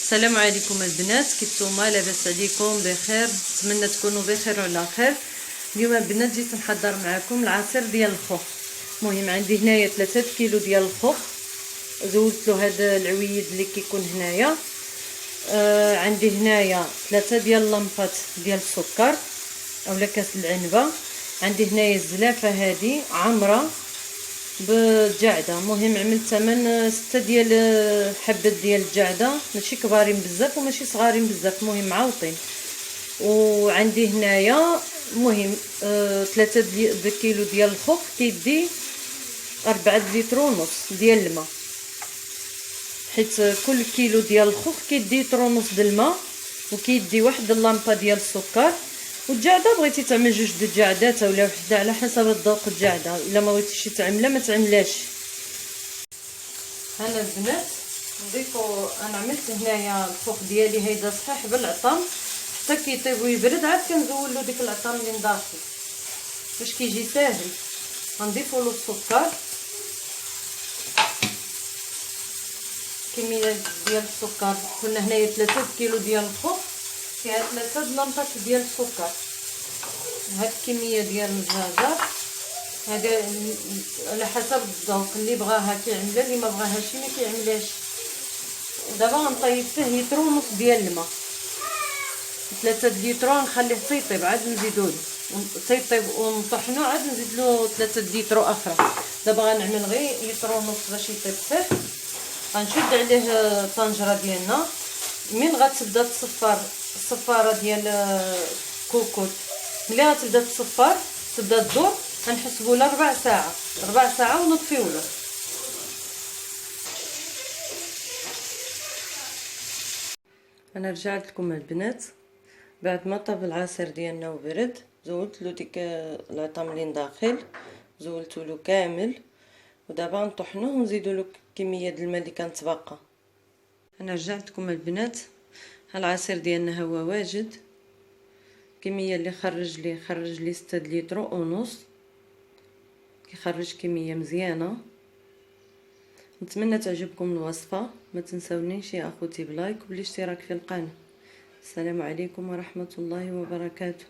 السلام عليكم البنات، كيفكم؟ لاباس عليكم؟ بخير، نتمنى تكونوا بخير وعلى خير. اليوم البنات جيت نحضر معكم العصير ديال الخوخ. المهم عندي هنايا 3 كيلو ديال الخوخ، زولت له هذا العويد اللي كيكون هنايا. عندي هنايا 3 ديال لمبات ديال السكر اولا كاس العنبه. عندي هنايا الزلافه هذه عامره بالجعده. المهم عملت 6 ديال حبات ديال الجعده، ماشي كبارين بزاف وماشي صغارين بزاف، المهم معوطين. وعندي هنايا المهم 3 كيلو ديال الخوخ كيدي 4 لتر ونص ديال الماء، حيت كل كيلو ديال الخوخ كيدي لتر ونص د الماء، وكيدي واحد اللامبه ديال السكر. والجعده بغيتي تعمل 2 د الجعدات اولا وحده على حسب الذوق الجعده، الا ما بغيتيش تعملها ما تعملاش. هنا البنات نضيفو، انا عملت هنايا الخوخ ديالي هيدا صحيح بالعطام حتى كيطيب ويبرد، عاد كنزول له ديك العطام اللي مداخل باش كيجي ساهل. غنضيفو له السكر، كميه ديال السكر. كنا هنايا 3 كيلو ديال الخوخ فيها 3 لمبات ديال السكر. هاد الكميه ديال الزعزع هذا على حسب الذوق، اللي بغاها كيعملها، اللي ما بغاهاش ما كيعملهاش. دابا غنطيب فيه لتر ونص ديال الماء، 3 لتر نخليه تيطيب عاد نزيدو له تيطيب ونطحنو، عاد نزيد له 3 لتر اخرى. دابا غنعمل غير لتر ونص باش يطيب فيه. غنشد عليه الطنجره ديالنا، من غتبدا تصفر الصفاره ديال كوكوط، ملي غتبدا تصفر تبدا تدور، غنحسبوا لها 4 ساعه ونطفيو له. انا رجعت لكم البنات بعد ما طاب العصير ديالنا وبرد. زولت له ديك العطام اللي داخل، زولته له كامل، ودابا نطحنوه ونزيدو له كميه د الماء اللي كنتبقى. انا رجعت لكم البنات، ها العصير ديالنا هو واجد. الكميه اللي خرج لي 6 لتر ونص، كيخرج كميه مزيانه. نتمنى تعجبكم الوصفه، ما تنسونيش يا اخوتي بلايك وبالاشتراك في القناه. السلام عليكم ورحمه الله وبركاته.